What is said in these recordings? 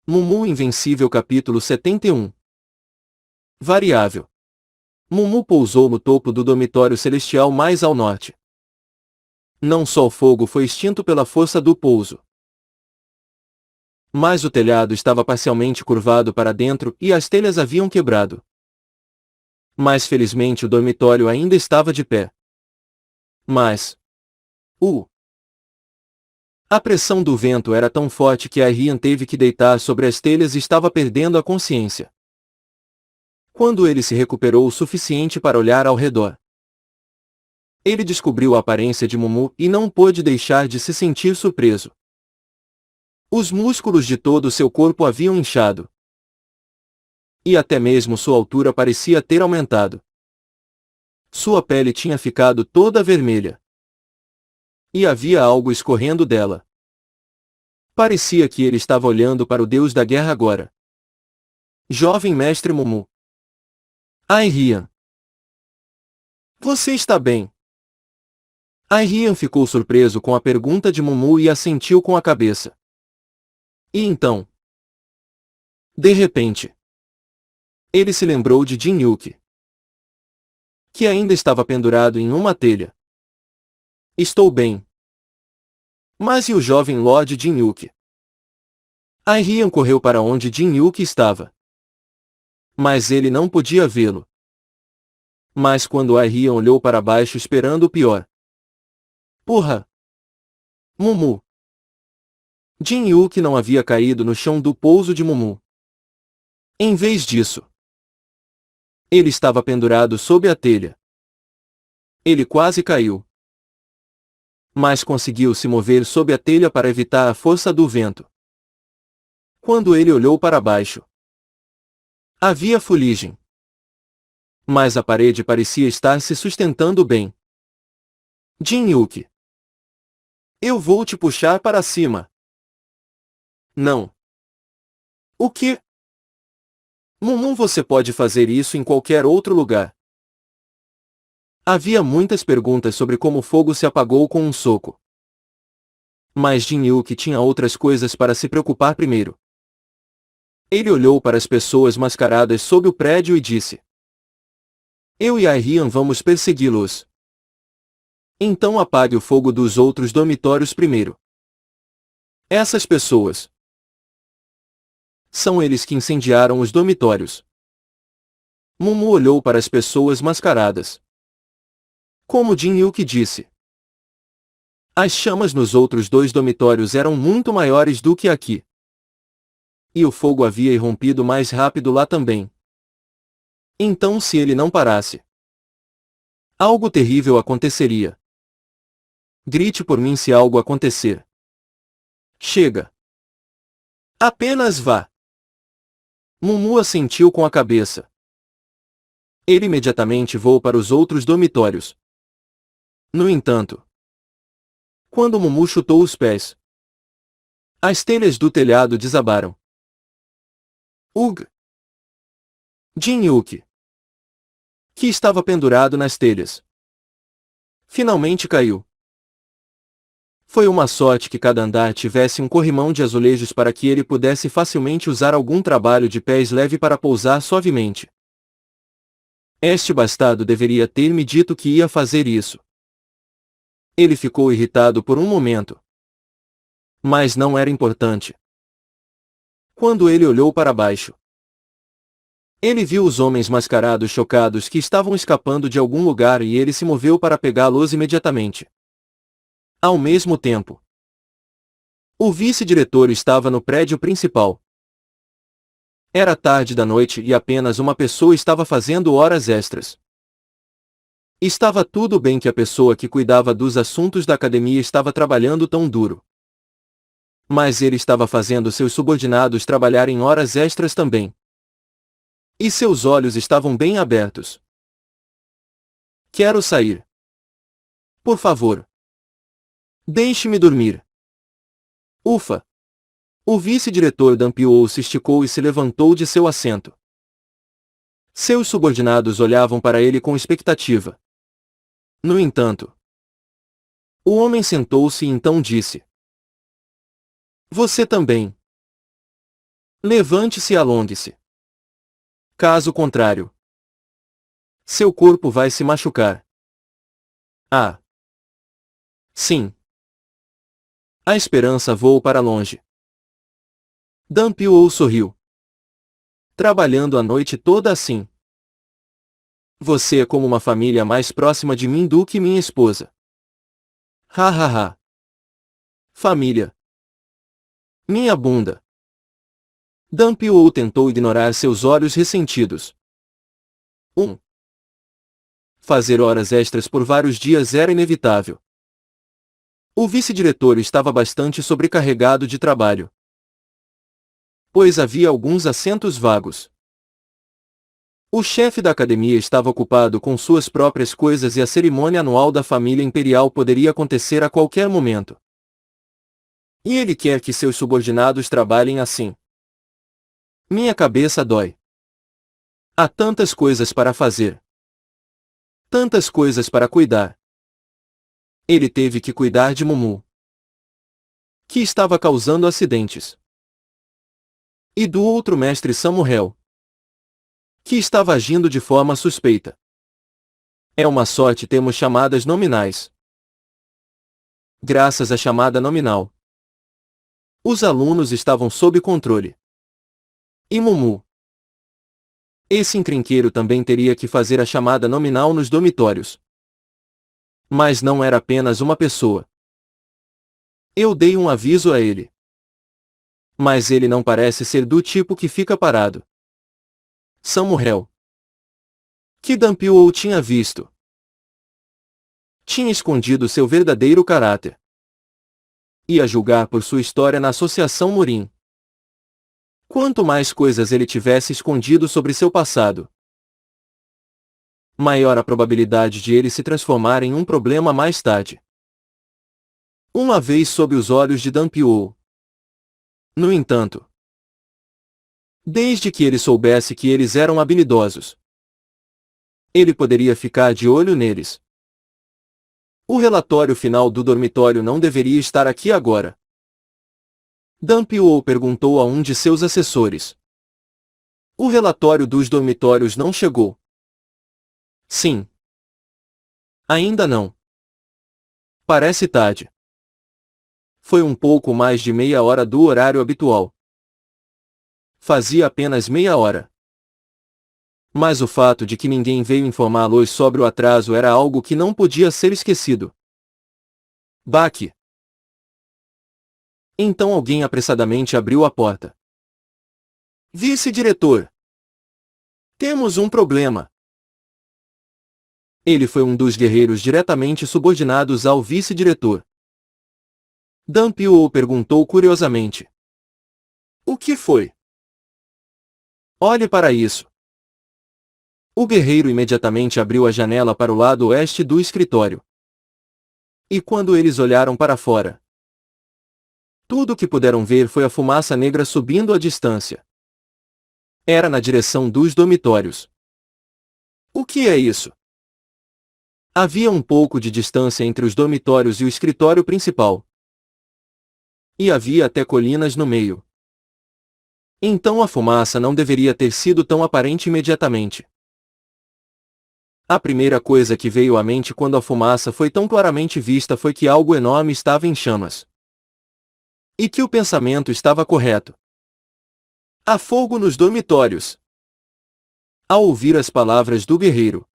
Mumu Invencível capítulo 71. Variável. Mumu pousou no topo do dormitório celestial mais ao norte. Não só o fogo foi extinto pela força do pouso, mas o telhado estava parcialmente curvado para dentro e as telhas haviam quebrado. Mas felizmente o dormitório ainda estava de pé. Mas a pressão do vento era tão forte que Ryan teve que deitar sobre as telhas e estava perdendo a consciência. Quando ele se recuperou o suficiente para olhar ao redor, ele descobriu a aparência de Mumu e não pôde deixar de se sentir surpreso. Os músculos de todo o seu corpo haviam inchado. E até mesmo sua altura parecia ter aumentado. Sua pele tinha ficado toda vermelha. E havia algo escorrendo dela. Parecia que ele estava olhando para o deus da guerra agora. Jovem mestre Mumu. Ryan. Você está bem? Ryan ficou surpreso com a pergunta de Mumu e assentiu com a cabeça. E então? De repente, ele se lembrou de Jin Yuki, que ainda estava pendurado em uma telha. Estou bem. Mas e o jovem Lord Jin Yuki? Ryan correu para onde Jin Yuki estava. Mas ele não podia vê-lo. Mas quando Ryan olhou para baixo esperando o pior. Porra! Mumu! Jin Yuki não havia caído no chão do pouso de Mumu. Em vez disso, ele estava pendurado sob a telha. Ele quase caiu, mas conseguiu se mover sob a telha para evitar a força do vento. Quando ele olhou para baixo, havia fuligem, mas a parede parecia estar se sustentando bem. Jin Yuki, eu vou te puxar para cima. Não. O quê? Mumu, você pode fazer isso em qualquer outro lugar. Havia muitas perguntas sobre como o fogo se apagou com um soco. Mas Jin Yuki tinha outras coisas para se preocupar primeiro. Ele olhou para as pessoas mascaradas sob o prédio e disse: Eu e Ryan vamos persegui-los. Então apague o fogo dos outros dormitórios primeiro. Essas pessoas são eles que incendiaram os dormitórios. Mumu olhou para as pessoas mascaradas. Como Jin Yuki disse, as chamas nos outros dois dormitórios eram muito maiores do que aqui. E o fogo havia irrompido mais rápido lá também. Então, se ele não parasse, algo terrível aconteceria. Grite por mim se algo acontecer. Chega. Apenas vá. Mumu assentiu com a cabeça. Ele imediatamente voou para os outros dormitórios. No entanto, quando Mumu chutou os pés, as telhas do telhado desabaram. Jin Yuki, que estava pendurado nas telhas, finalmente caiu. Foi uma sorte que cada andar tivesse um corrimão de azulejos para que ele pudesse facilmente usar algum trabalho de pés leve para pousar suavemente. Este bastardo deveria ter me dito que ia fazer isso. Ele ficou irritado por um momento. Mas não era importante. Quando ele olhou para baixo, ele viu os homens mascarados chocados que estavam escapando de algum lugar e ele se moveu para pegá-los imediatamente. Ao mesmo tempo, o vice-diretor estava no prédio principal. Era tarde da noite e apenas uma pessoa estava fazendo horas extras. Estava tudo bem que a pessoa que cuidava dos assuntos da academia estava trabalhando tão duro. Mas ele estava fazendo seus subordinados trabalharem horas extras também. E seus olhos estavam bem abertos. Quero sair. Por favor. Deixe-me dormir. Ufa! O vice-diretor Dampiou se esticou e se levantou de seu assento. Seus subordinados olhavam para ele com expectativa. No entanto, o homem sentou-se e então disse: Você também. Levante-se e alongue-se. Caso contrário, seu corpo vai se machucar. Ah, sim. A esperança voou para longe. Dumbledore sorriu. Trabalhando a noite toda assim. Você é como uma família mais próxima de mim do que minha esposa. Ha ha ha. Família. Minha bunda. Dumbledore tentou ignorar seus olhos ressentidos. 1. Fazer horas extras por vários dias era inevitável. O vice-diretor estava bastante sobrecarregado de trabalho, pois havia alguns assentos vagos. O chefe da academia estava ocupado com suas próprias coisas e a cerimônia anual da família imperial poderia acontecer a qualquer momento. E ele quer que seus subordinados trabalhem assim. Minha cabeça dói. Há tantas coisas para fazer. Tantas coisas para cuidar. Ele teve que cuidar de Mumu, que estava causando acidentes. E do outro mestre Samuel, que estava agindo de forma suspeita. É uma sorte termos chamadas nominais. Graças à chamada nominal, os alunos estavam sob controle. E Mumu, esse encrenqueiro, também teria que fazer a chamada nominal nos dormitórios. Mas não era apenas uma pessoa. Eu dei um aviso a ele. Mas ele não parece ser do tipo que fica parado. Samuel, que Dumbledore tinha visto, tinha escondido seu verdadeiro caráter. E a julgar por sua história na Associação Murim. Quanto mais coisas ele tivesse escondido sobre seu passado, maior a probabilidade de ele se transformar em um problema mais tarde. Uma vez sob os olhos de Dumbledore. No entanto, desde que ele soubesse que eles eram habilidosos, ele poderia ficar de olho neles. O relatório final do dormitório não deveria estar aqui agora. Dumbledore perguntou a um de seus assessores. O relatório dos dormitórios não chegou. Sim. Ainda não. Parece tarde. Foi um pouco mais de meia hora do horário habitual. Fazia apenas meia hora. Mas o fato de que ninguém veio informá-los sobre o atraso era algo que não podia ser esquecido. Baque. Então alguém apressadamente abriu a porta. Vice-diretor. Temos um problema. Ele foi um dos guerreiros diretamente subordinados ao vice-diretor. Dumbledore perguntou curiosamente. O que foi? Olhe para isso. O guerreiro imediatamente abriu a janela para o lado oeste do escritório. E quando eles olharam para fora, tudo o que puderam ver foi a fumaça negra subindo à distância. Era na direção dos dormitórios. O que é isso? Havia um pouco de distância entre os dormitórios e o escritório principal. E havia até colinas no meio. Então a fumaça não deveria ter sido tão aparente imediatamente. A primeira coisa que veio à mente quando a fumaça foi tão claramente vista foi que algo enorme estava em chamas. E que o pensamento estava correto. Há fogo nos dormitórios. Ao ouvir as palavras do guerreiro,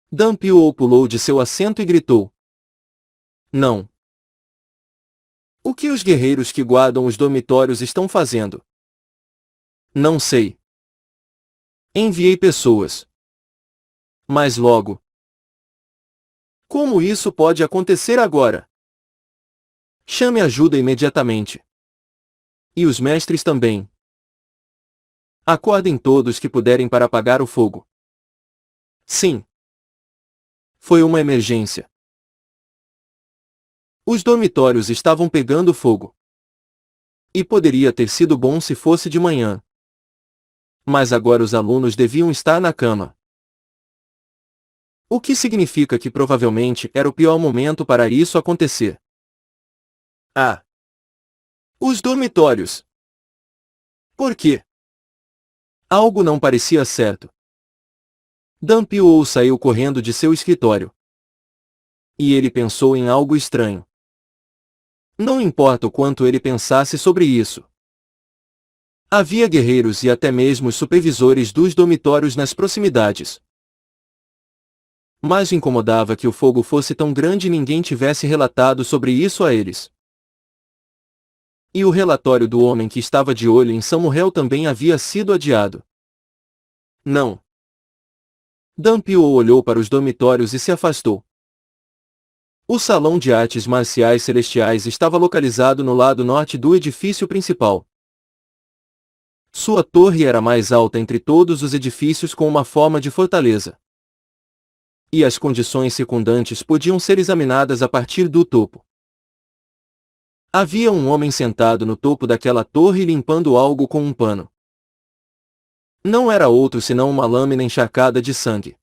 Dumbledore pulou de seu assento e gritou. Não. O que os guerreiros que guardam os dormitórios estão fazendo? Não sei. Enviei pessoas. Mas logo. Como isso pode acontecer agora? Chame ajuda imediatamente. E os mestres também. Acordem todos que puderem para apagar o fogo. Sim. Foi uma emergência. Os dormitórios estavam pegando fogo. E poderia ter sido bom se fosse de manhã. Mas agora os alunos deviam estar na cama. O que significa que provavelmente era o pior momento para isso acontecer. Ah! Os dormitórios! Por quê? Algo não parecia certo. Dan Piu saiu correndo de seu escritório. E ele pensou em algo estranho. Não importa o quanto ele pensasse sobre isso. Havia guerreiros e até mesmo os supervisores dos dormitórios nas proximidades. Mas incomodava que o fogo fosse tão grande e ninguém tivesse relatado sobre isso a eles. E o relatório do homem que estava de olho em Samuel também havia sido adiado. Não. Dan Piu olhou para os dormitórios e se afastou. O salão de artes marciais celestiais estava localizado no lado norte do edifício principal. Sua torre era a mais alta entre todos os edifícios com uma forma de fortaleza. E as condições circundantes podiam ser examinadas a partir do topo. Havia um homem sentado no topo daquela torre limpando algo com um pano. Não era outro senão uma lâmina encharcada de sangue.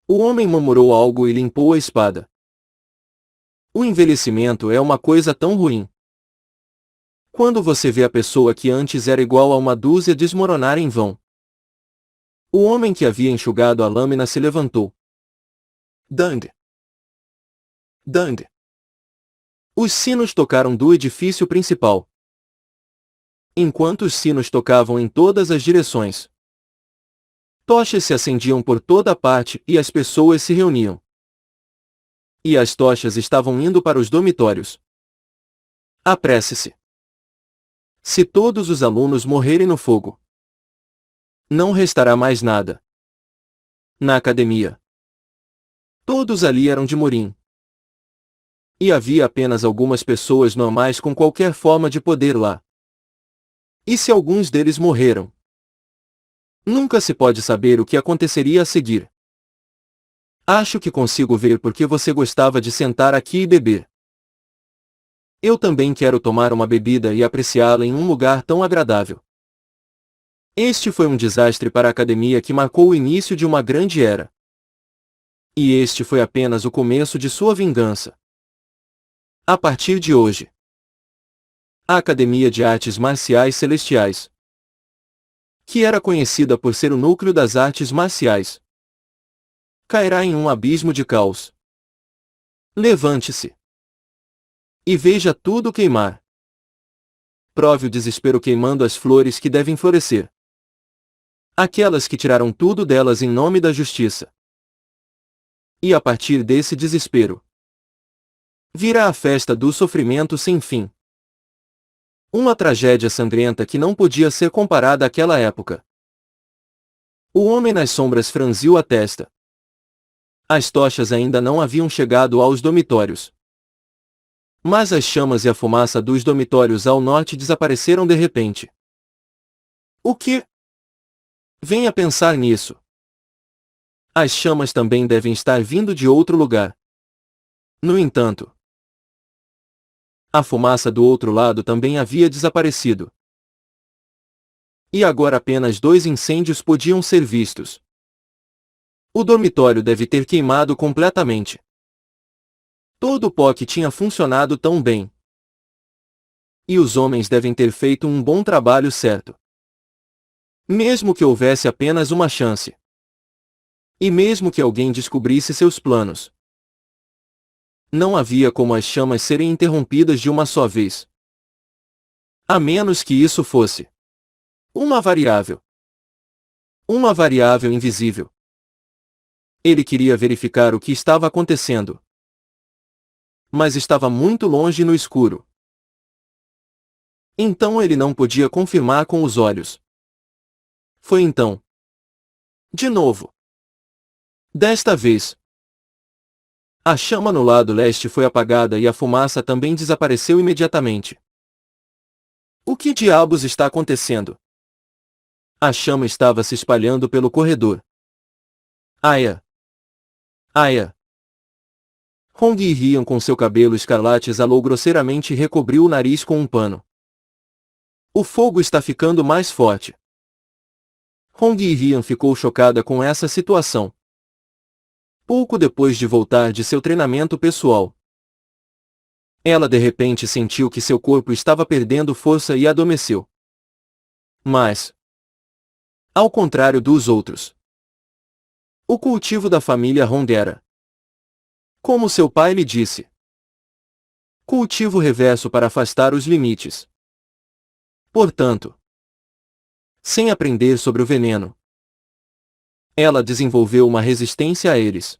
O homem murmurou algo e limpou a espada. O envelhecimento é uma coisa tão ruim. Quando você vê a pessoa que antes era igual a uma dúzia desmoronar em vão. O homem que havia enxugado a lâmina se levantou. Dang! Dang! Os sinos tocaram do edifício principal. Enquanto os sinos tocavam em todas as direções, tochas se acendiam por toda parte e as pessoas se reuniam. E as tochas estavam indo para os dormitórios. Apresse-se. Se todos os alunos morrerem no fogo, não restará mais nada. Na academia, todos ali eram de Morim. E havia apenas algumas pessoas normais com qualquer forma de poder lá. E se alguns deles morreram? Nunca se pode saber o que aconteceria a seguir. Acho que consigo ver porque você gostava de sentar aqui e beber. Eu também quero tomar uma bebida e apreciá-la em um lugar tão agradável. Este foi um desastre para a academia que marcou o início de uma grande era. E este foi apenas o começo de sua vingança. A partir de hoje, a Academia de Artes Marciais Celestiais, que era conhecida por ser o núcleo das artes marciais, cairá em um abismo de caos. Levante-se e veja tudo queimar. Prove o desespero queimando as flores que devem florescer. Aquelas que tiraram tudo delas em nome da justiça. E a partir desse desespero, virá a festa do sofrimento sem fim. Uma tragédia sangrenta que não podia ser comparada àquela época. O homem nas sombras franziu a testa. As tochas ainda não haviam chegado aos dormitórios. Mas as chamas e a fumaça dos dormitórios ao norte desapareceram de repente. O quê? Venha pensar nisso. As chamas também devem estar vindo de outro lugar. No entanto, a fumaça do outro lado também havia desaparecido. E agora apenas 2 incêndios podiam ser vistos. O dormitório deve ter queimado completamente. Todo o pó que tinha funcionado tão bem. E os homens devem ter feito um bom trabalho, certo? Mesmo que houvesse apenas uma chance. E mesmo que alguém descobrisse seus planos. Não havia como as chamas serem interrompidas de uma só vez. A menos que isso fosse uma variável. Uma variável invisível. Ele queria verificar o que estava acontecendo. Mas estava muito longe no escuro. Então ele não podia confirmar com os olhos. Foi então. De novo. Desta vez, a chama no lado leste foi apagada e a fumaça também desapareceu imediatamente. O que diabos está acontecendo? A chama estava se espalhando pelo corredor. Aia! Aia! Hong e Rian com seu cabelo escarlate exalou grosseiramente e recobriu o nariz com um pano. O fogo está ficando mais forte. Hong e Rian ficou chocada com essa situação. Pouco depois de voltar de seu treinamento pessoal, ela de repente sentiu que seu corpo estava perdendo força e adormeceu. Mas, ao contrário dos outros, o cultivo da família Hong era, como seu pai lhe disse, cultivo reverso para afastar os limites. Portanto, sem aprender sobre o veneno, ela desenvolveu uma resistência a eles.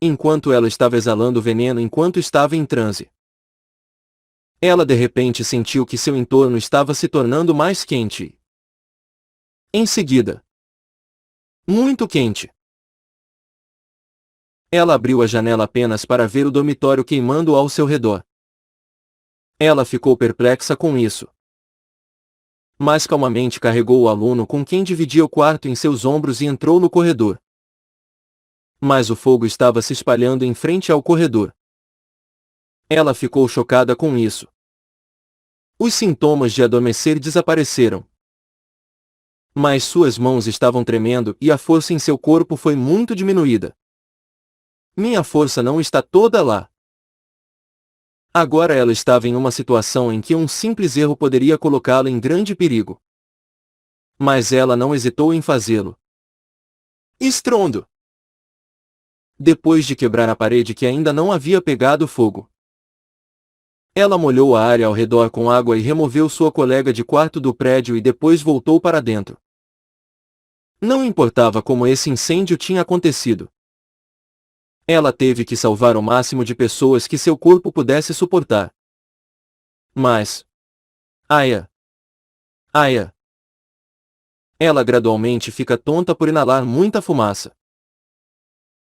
Enquanto ela estava exalando o veneno enquanto estava em transe, ela de repente sentiu que seu entorno estava se tornando mais quente. Em seguida, muito quente. Ela abriu a janela apenas para ver o dormitório queimando ao seu redor. Ela ficou perplexa com isso. Mas calmamente carregou o aluno com quem dividia o quarto em seus ombros e entrou no corredor. Mas o fogo estava se espalhando em frente ao corredor. Ela ficou chocada com isso. Os sintomas de adormecer desapareceram. Mas suas mãos estavam tremendo e a força em seu corpo foi muito diminuída. Minha força não está toda lá. Agora ela estava em uma situação em que um simples erro poderia colocá-la em grande perigo. Mas ela não hesitou em fazê-lo. Estrondo! Depois de quebrar a parede que ainda não havia pegado fogo, ela molhou a área ao redor com água e removeu sua colega de quarto do prédio e depois voltou para dentro. Não importava como esse incêndio tinha acontecido. Ela teve que salvar o máximo de pessoas que seu corpo pudesse suportar. Mas, Aya! Aya! Ela gradualmente fica tonta por inalar muita fumaça.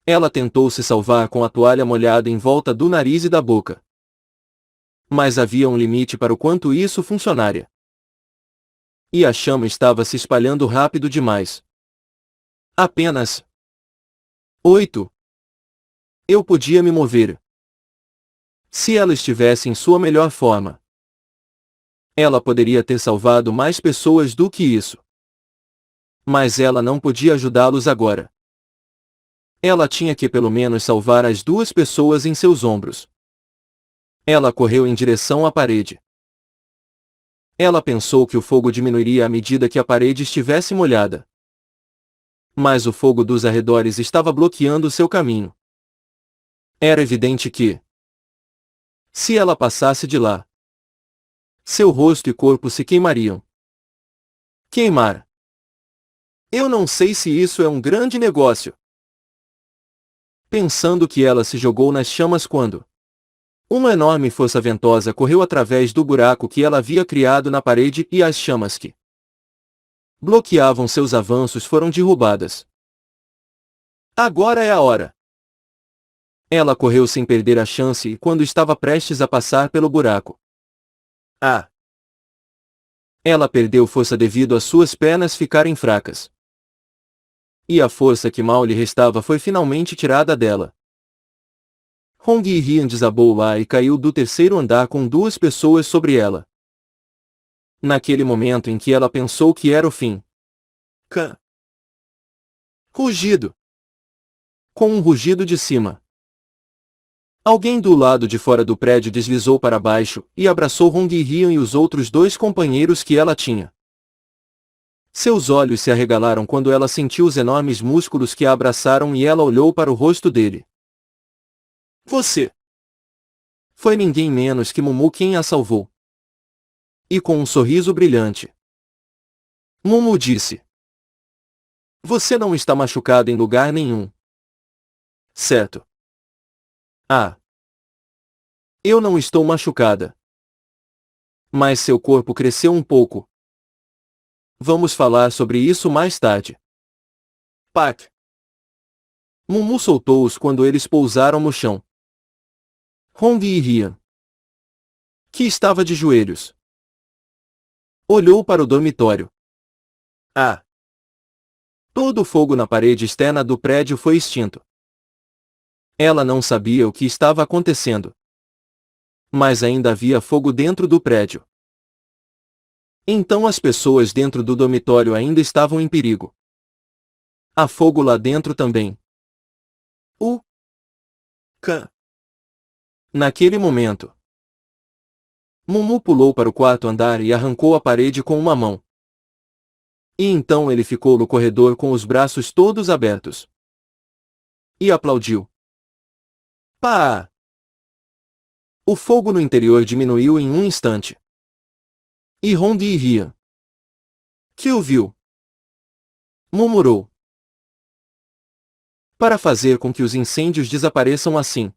Ela tentou se salvar com a toalha molhada em volta do nariz e da boca. Mas havia um limite para o quanto isso funcionaria. E a chama estava se espalhando rápido demais. Apenas 8. Eu podia me mover. Se ela estivesse em sua melhor forma, ela poderia ter salvado mais pessoas do que isso. Mas ela não podia ajudá-los agora. Ela tinha que pelo menos salvar as duas pessoas em seus ombros. Ela correu em direção à parede. Ela pensou que o fogo diminuiria à medida que a parede estivesse molhada. Mas o fogo dos arredores estava bloqueando seu caminho. Era evidente que, se ela passasse de lá, seu rosto e corpo se queimariam. Queimar. Eu não sei se isso é um grande negócio. Pensando que ela se jogou nas chamas quando uma enorme força ventosa correu através do buraco que ela havia criado na parede e as chamas que bloqueavam seus avanços foram derrubadas. Agora é a hora. Ela correu sem perder a chance e quando estava prestes a passar pelo buraco, ela perdeu força devido às suas pernas ficarem fracas. E a força que mal lhe restava foi finalmente tirada dela. Hong Yi-Hian desabou lá e caiu do terceiro andar com duas pessoas sobre ela. Naquele momento em que ela pensou que era o fim. Rugido. Com um rugido de cima, alguém do lado de fora do prédio deslizou para baixo e abraçou Hong Yi-Hian e os outros dois companheiros que ela tinha. Seus olhos se arregalaram quando ela sentiu os enormes músculos que a abraçaram e ela olhou para o rosto dele. Você! Foi ninguém menos que Mumu quem a salvou. E com um sorriso brilhante, Mumu disse: Você não está machucado em lugar nenhum. Certo? Eu não estou machucada. Mas seu corpo cresceu um pouco. Vamos falar sobre isso mais tarde. Pak! Mumu soltou-os quando eles pousaram no chão. Hong Yi-Hian, que estava de joelhos, olhou para o dormitório. Todo o fogo na parede externa do prédio foi extinto. Ela não sabia o que estava acontecendo. Mas ainda havia fogo dentro do prédio. Então as pessoas dentro do dormitório ainda estavam em perigo. Há fogo lá dentro também. Naquele momento, Mumu pulou para o quarto andar e arrancou a parede com uma mão. E então ele ficou no corredor com os braços todos abertos. E aplaudiu. Pá! O fogo no interior diminuiu em um instante. E Rondi ria. Que o viu? Murmurou. Para fazer com que os incêndios desapareçam assim,